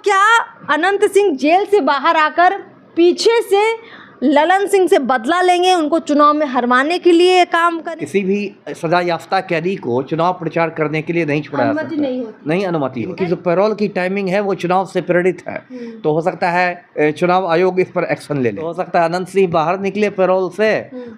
क्या अनंत सिंह जेल से बाहर आकर पीछे से ललन सिंह से बदला लेंगे, उनको चुनाव में हरवाने के लिए काम करें? किसी भी सजा याफ्ता कैदी को चुनाव प्रचार करने के लिए नहीं छोड़ा जा सकता, नहीं अनुमति। उनकी जो पैरोल की टाइमिंग है वो चुनाव से प्रेरित है, तो हो सकता है चुनाव आयोग इस पर एक्शन ले ले। तो हो सकता है अनंत सिंह बाहर निकले पैरोल से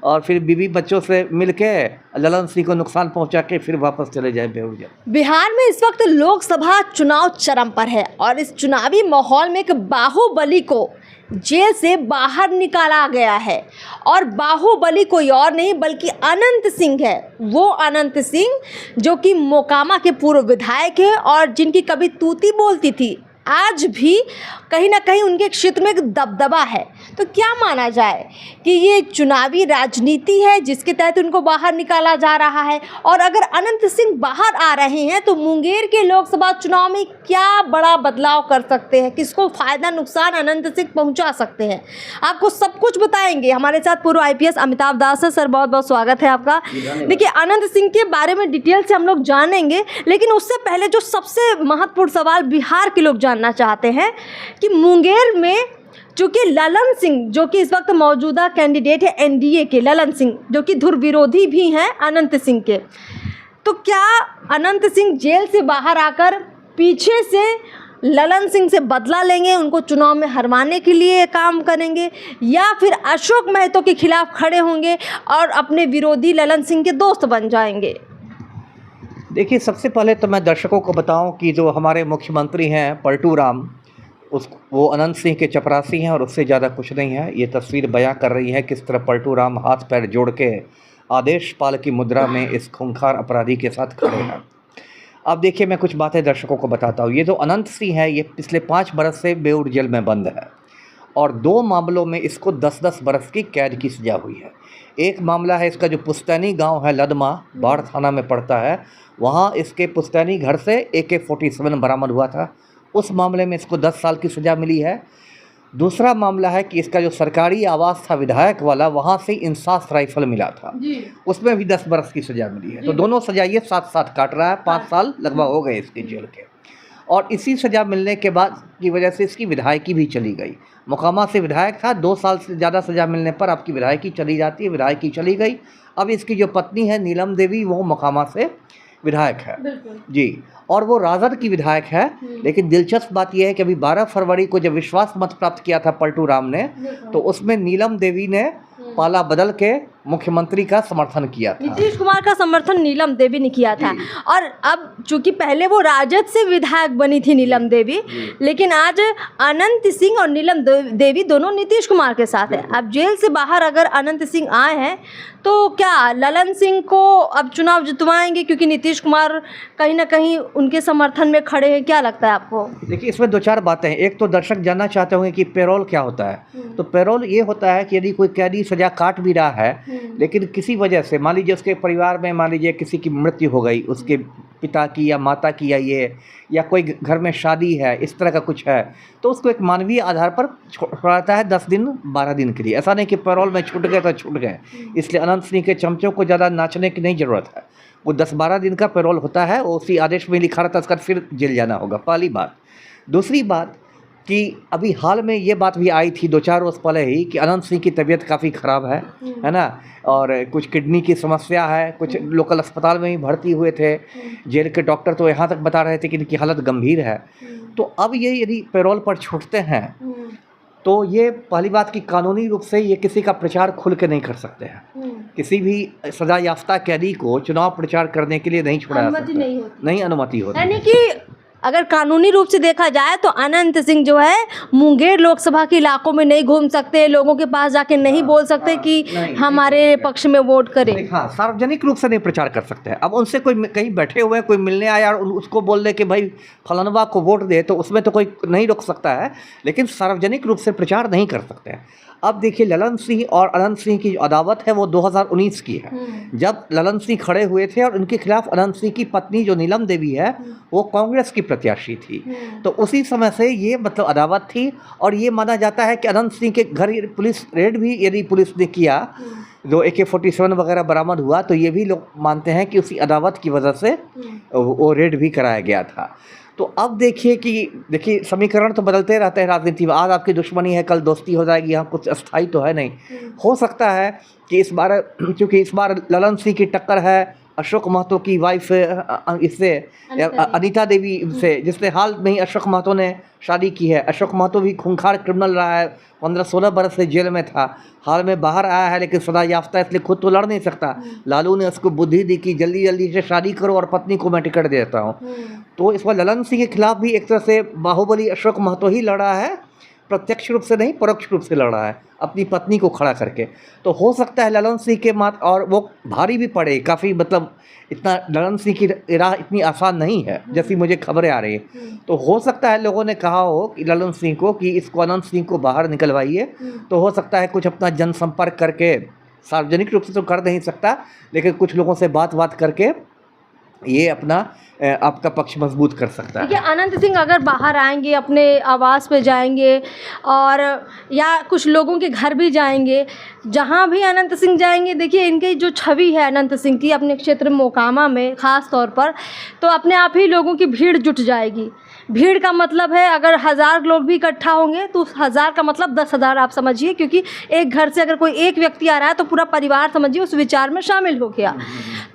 और फिर बीवी बच्चों से मिलके ललन सिंह को नुकसान पहुंचा के फिर वापस चले जाए बेऊर जाए। बिहार में इस वक्त लोकसभा चुनाव चरम पर है और इस चुनावी माहौल में एक बाहुबली को जेल से बाहर निकाला गया है और बाहुबली कोई और नहीं बल्कि अनंत सिंह है। वो अनंत सिंह जो कि मोकामा के पूर्व विधायक है और जिनकी कभी तूती बोलती थी, आज भी कहीं ना कहीं उनके क्षेत्र में एक दबदबा है। तो क्या माना जाए कि ये चुनावी राजनीति है जिसके तहत उनको बाहर निकाला जा रहा है? और अगर अनंत सिंह बाहर आ रहे हैं तो मुंगेर के लोकसभा चुनाव में क्या बड़ा बदलाव कर सकते हैं, किसको फ़ायदा नुकसान अनंत सिंह पहुंचा सकते हैं, आपको सब कुछ बताएंगे। हमारे साथ पूर्व IPS अमिताभ दास है। सर बहुत बहुत स्वागत है आपका। देखिए, अनंत सिंह के बारे में डिटेल से हम लोग जानेंगे, लेकिन उससे पहले जो सबसे महत्वपूर्ण सवाल बिहार के लोग जानना चाहते हैं कि मुंगेर में चूँकि ललन सिंह जो कि इस वक्त मौजूदा कैंडिडेट है NDA के, ललन सिंह जो कि धुर विरोधी भी हैं अनंत सिंह के, तो क्या अनंत सिंह जेल से बाहर आकर पीछे से ललन सिंह से बदला लेंगे, उनको चुनाव में हरवाने के लिए काम करेंगे, या फिर अशोक महतो के खिलाफ खड़े होंगे और अपने विरोधी ललन सिंह के दोस्त बन जाएंगे? देखिए, सबसे पहले तो मैं दर्शकों को बताऊं कि जो हमारे मुख्यमंत्री हैं पलटू राम, वो अनंत सिंह के चपरासी हैं और उससे ज़्यादा कुछ नहीं है। ये तस्वीर बयां कर रही है किस तरह पलटू राम हाथ पैर जोड़ के आदेश पाल की मुद्रा में इस खूंखार अपराधी के साथ खड़े हैं। अब देखिए, मैं कुछ बातें दर्शकों को बताता हूँ। ये जो अनंत सिंह है ये पिछले 5 बरस से बेऊर जेल में बंद है और 2 मामलों में इसको 10-10 बरस की कैद की सजा हुई है। एक मामला है इसका जो पुस्तैनी गांव है लदमा, बाढ़ थाना में पड़ता है, वहां इसके पुस्तैनी घर से AK-47 बरामद हुआ था। उस मामले में इसको 10 साल की सज़ा मिली है। दूसरा मामला है कि इसका जो सरकारी आवास था विधायक वाला, वहाँ से इंसास राइफल मिला था, उसमें भी 10 बरस की सज़ा मिली है। तो दोनों सज़ा ये 7-7 काट रहा है। 5 साल लगभग हो गए इसके जेल के। और इसी सज़ा मिलने के बाद की वजह से इसकी विधायकी भी चली गई। मोकामा से विधायक था, 2 साल से ज़्यादा सज़ा मिलने पर आपकी विधायकी चली जाती है, विधायकी चली गई। अब इसकी जो पत्नी है नीलम देवी, वो मोकामा से विधायक है जी, और वो राजद की विधायक है। लेकिन दिलचस्प बात यह है कि अभी 12 फरवरी को जब विश्वास मत प्राप्त किया था पलटू राम ने, तो उसमें नीलम देवी ने पाला बदल के मुख्यमंत्री का समर्थन किया था। नीतीश कुमार का समर्थन नीलम देवी ने किया था। और अब चूंकि पहले वो राजद से विधायक बनी थी नीलम देवी, लेकिन आज अनंत सिंह और नीलम देवी दोनों नीतीश कुमार के साथ है। अब जेल से बाहर अगर अनंत सिंह आए हैं तो क्या ललन सिंह को अब चुनाव जितवाएंगे, क्योंकि नीतीश कुमार कहीं ना कहीं उनके समर्थन में खड़े हैं? क्या लगता है आपको? देखिए, इसमें 2-4 बातें हैं। एक तो दर्शक जानना चाहते होंगे कि पैरोल क्या होता है। तो पैरोल ये होता है कि यदि कोई कैदी सजा काट भी रहा है लेकिन किसी वजह से, मान लीजिए उसके परिवार में मान लीजिए किसी की मृत्यु हो गई, उसके पिता की या माता की या कोई घर में शादी है, इस तरह का कुछ है, तो उसको एक मानवीय आधार पर छोड़ाता है 10 दिन 12 दिन के लिए। ऐसा नहीं कि पैरोल में छूट गए तो छूट गए। इसलिए अनंत सिंह के चमचों को ज़्यादा नाचने की नहीं ज़रूरत है। वो 10-12 दिन का पैरोल होता है, वो उसी आदेश में लिखा रहता है, उसका फिर जेल जाना होगा, पहली बात। दूसरी बात कि अभी हाल में ये बात भी आई थी 2-4 रोज़ पहले ही कि अनंत सिंह की तबीयत काफ़ी ख़राब है ना, और कुछ किडनी की समस्या है, कुछ लोकल अस्पताल में ही भर्ती हुए थे। जेल के डॉक्टर तो यहाँ तक बता रहे थे कि इनकी हालत गंभीर है। तो अब ये यदि पैरोल पर छूटते हैं तो ये पहली बात कि कानूनी रूप से ये किसी का प्रचार खुल के नहीं कर सकते हैं। किसी भी सजा याफ्ता कैदी को चुनाव प्रचार करने के लिए नहीं छोड़ा जा सकता, नहीं अनुमति होती। यानी कि अगर कानूनी रूप से देखा जाए तो अनंत सिंह जो है मुंगेर लोकसभा के इलाकों में नहीं घूम सकते, लोगों के पास जाके नहीं बोल सकते कि हमारे पक्ष में वोट करें। हाँ, सार्वजनिक रूप से नहीं प्रचार कर सकते हैं। अब उनसे कोई कहीं बैठे हुए कोई मिलने आया और उसको बोल दे कि भाई फलानवा को वोट दे, तो उसमें तो कोई नहीं रोक सकता है, लेकिन सार्वजनिक रूप से प्रचार नहीं कर सकते हैं। अब देखिए, ललन सिंह और अनंत सिंह की जो अदावत है वो 2019 की है, जब ललन सिंह खड़े हुए थे और उनके खिलाफ अनंत सिंह की पत्नी जो नीलम देवी है वो कांग्रेस की प्रत्याशी थी। तो उसी समय से ये मतलब अदावत थी। और ये माना जाता है कि अनंत सिंह के घर पुलिस रेड भी यदि पुलिस ने किया, जो AK-47 वगैरह बरामद हुआ, तो ये भी लोग मानते हैं कि उसी अदावत की वजह से वो रेड भी कराया गया था। तो अब देखिए समीकरण तो बदलते रहते हैं राजनीति में। आज आपकी दुश्मनी है, कल दोस्ती हो जाएगी, यहाँ कुछ अस्थायी तो है नहीं। हो सकता है कि इस बार, क्योंकि इस बार ललन सिंह की टक्कर है अशोक महतो की वाइफ इससे अनीता देवी से, जिसने हाल में ही अशोक महतो ने शादी की है। अशोक महतो भी खूंखार क्रिमिनल रहा है, 15-16 बरस से जेल में था, हाल में बाहर आया है, लेकिन सदा याफ्ता है, इसलिए खुद तो लड़ नहीं सकता। लालू ने उसको बुद्धि दी कि जल्दी जल्दी से शादी करो और पत्नी को मैं टिकट दे देता हूँ। तो इस बार ललन सिंह के खिलाफ भी एक तरह से बाहुबली अशोक महतो ही लड़ा है, प्रत्यक्ष रूप से नहीं परोक्ष रूप से लड़ा है अपनी पत्नी को खड़ा करके। तो हो सकता है ललन सिंह के मात, और वो भारी भी पड़े काफ़ी, मतलब इतना ललन सिंह की राह इतनी आसान नहीं है जैसी मुझे खबरें आ रही है। तो हो सकता है लोगों ने कहा हो कि ललन सिंह को कि इसको अनंत सिंह को बाहर निकलवाइए। तो हो सकता है कुछ अपना जनसंपर्क करके, सार्वजनिक रूप से तो कर नहीं सकता, लेकिन कुछ लोगों से बात करके ये अपना आपका पक्ष मजबूत कर सकता है। देखिए, अनंत सिंह अगर बाहर आएंगे, अपने आवास पे जाएंगे और या कुछ लोगों के घर भी जाएंगे, जहाँ भी अनंत सिंह जाएंगे, देखिए इनकी जो छवि है अनंत सिंह की अपने क्षेत्र मोकामा में ख़ास तौर पर, तो अपने आप ही लोगों की भीड़ जुट जाएगी। भीड़ का मतलब है अगर 1000 लोग भी इकट्ठा होंगे तो उस 1000 का मतलब 10,000 आप समझिए, क्योंकि एक घर से अगर कोई एक व्यक्ति आ रहा है तो पूरा परिवार समझिए उस विचार में शामिल हो गया।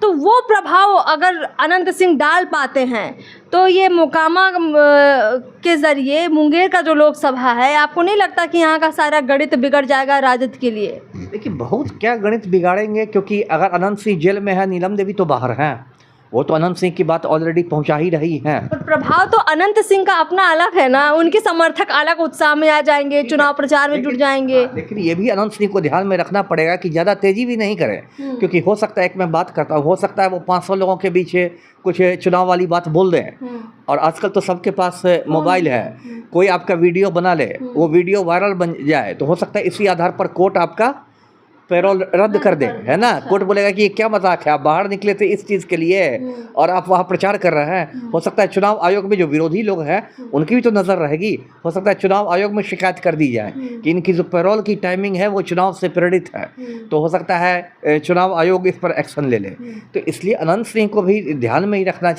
तो वो प्रभाव अगर अनंत सिंह डाल पाते हैं तो ये मोकामा के ज़रिए मुंगेर का जो लोकसभा है, आपको नहीं लगता कि यहाँ का सारा गणित बिगड़ जाएगा राजद के लिए? देखिए, बहुत क्या गणित बिगाड़ेंगे, क्योंकि अगर अनंत सिंह जेल में है, नीलम देवी तो बाहर हैं, वो तो अनंत सिंह की बात ऑलरेडी पहुंचा ही रही हैं। पर प्रभाव तो अनंत सिंह का अपना अलग है ना, उनके समर्थक अलग उत्साह में आ जाएंगे, चुनाव प्रचार में जुट जाएंगे। लेकिन ये भी अनंत सिंह को ध्यान में रखना पड़ेगा कि ज़्यादा तेजी भी नहीं करें, क्योंकि हो सकता है, एक मैं बात करता हूँ, हो सकता है वो 500 लोगों के बीच कुछ चुनाव वाली बात बोल दें। और आजकल तो सबके पास मोबाइल है, कोई आपका वीडियो बना ले, वो वीडियो वायरल बन जाए, तो हो सकता है इसी आधार पर कोर्ट आपका पैरोल रद्द कर दे, है ना। कोर्ट बोलेगा कि ये क्या मजाक है, आप बाहर निकले थे इस चीज़ के लिए और आप वहाँ प्रचार कर रहे हैं। हो सकता है चुनाव आयोग में जो विरोधी लोग हैं उनकी भी तो नज़र रहेगी, हो सकता है चुनाव आयोग में शिकायत कर दी जाए कि इनकी जो पैरोल की टाइमिंग है वो चुनाव से प्रेरित है, तो हो सकता है चुनाव आयोग इस पर एक्शन ले ले। तो इसलिए अनंत सिंह को भी ध्यान में ही रखना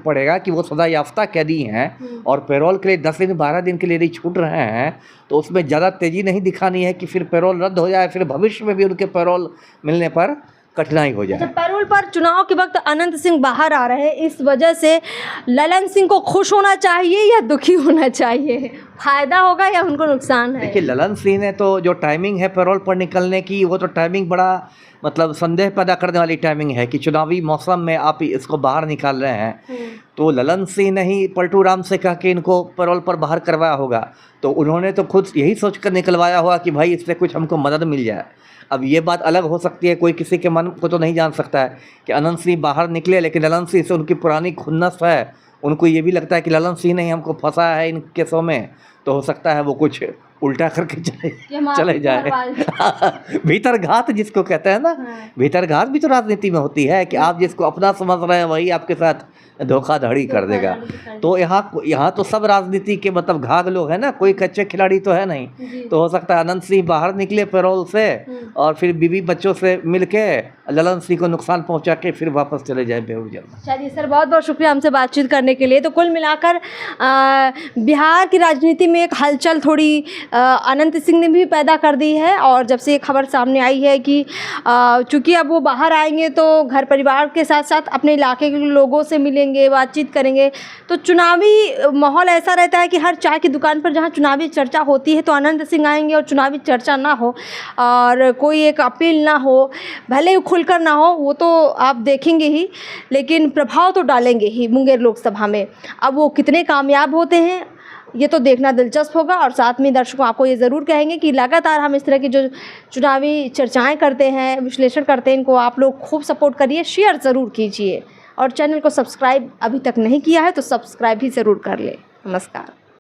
पड़ेगा कि वो सदा याफ्ता कैदी हैं और पैरोल के लिए 10 दिन 12 दिन के लिए यदि छूट रहे हैं तो उसमें ज़्यादा तेज़ी नहीं दिखानी है कि फिर पैरोल रद्द हो जाए, फिर भविष्य में भी उनके पैरोल मिलने पर कठिनाई हो जाए। अच्छा, पैरोल पर चुनाव के वक्त अनंत सिंह बाहर आ रहे हैं, इस वजह से ललन सिंह को खुश होना चाहिए या दुखी होना चाहिए? फायदा होगा या उनको नुकसान है? देखिए, ललन सिंह ने तो जो टाइमिंग है पैरोल पर निकलने की, वो तो टाइमिंग बड़ा मतलब संदेह पैदा करने वाली टाइमिंग है कि चुनावी मौसम में आप इसको बाहर निकाल रहे हैं। तो ललन सिंह ने ही पलटू राम से कहा कि इनको पैरोल पर बाहर करवाया होगा, तो उन्होंने तो खुद यही सोचकर निकलवाया होगा कि भाई इससे कुछ हमको मदद मिल जाए। अब ये बात अलग हो सकती है, कोई किसी के मन को तो नहीं जान सकता है कि अनंत सिंह बाहर निकले, लेकिन ललन सिंह से उनकी पुरानी खुन्नस है, उनको ये भी लगता है कि ललन सिंह ने हमको फंसा है इन केसों में, तो हो सकता है वो कुछ उल्टा करके चले जाए। भीतर घात जिसको कहते हैं ना, भीतर घात भी तो राजनीति में होती है कि आप जिसको अपना समझ रहे हैं वही आपके साथ धोखाधड़ी कर देगा। तो यहाँ तो सब राजनीति के मतलब घाघ लोग हैं ना, कोई कच्चे खिलाड़ी तो है नहीं। तो हो सकता है अनंत सिंह बाहर निकले पैरोल से और फिर बीवी बच्चों से मिलके ललन सिंह को नुकसान पहुंचा के फिर वापस चले जाए बेवजह। चलिए सर, बहुत बहुत शुक्रिया हमसे बातचीत करने के लिए। तो कुल मिलाकर बिहार की राजनीति में एक हलचल थोड़ी अनंत सिंह ने भी पैदा कर दी है, और जब से ये खबर सामने आई है कि चूँकि अब वो बाहर आएंगे तो घर परिवार के साथ साथ अपने इलाके के लोगों से मिलेंगे, बातचीत करेंगे, तो चुनावी माहौल ऐसा रहता है कि हर चाय की दुकान पर जहाँ चुनावी चर्चा होती है तो अनंत सिंह आएंगे और चुनावी चर्चा ना हो और कोई एक अपील ना हो, भले ही खुलकर ना हो, वो तो आप देखेंगे ही, लेकिन प्रभाव तो डालेंगे ही मुंगेर लोकसभा में। अब वो कितने कामयाब होते हैं ये तो देखना दिलचस्प होगा। और साथ में दर्शकों आपको ये ज़रूर कहेंगे कि लगातार हम इस तरह की जो चुनावी चर्चाएं करते हैं, विश्लेषण करते हैं, इनको आप लोग खूब सपोर्ट करिए, शेयर ज़रूर कीजिए और चैनल को सब्सक्राइब अभी तक नहीं किया है तो सब्सक्राइब भी ज़रूर कर ले। नमस्कार।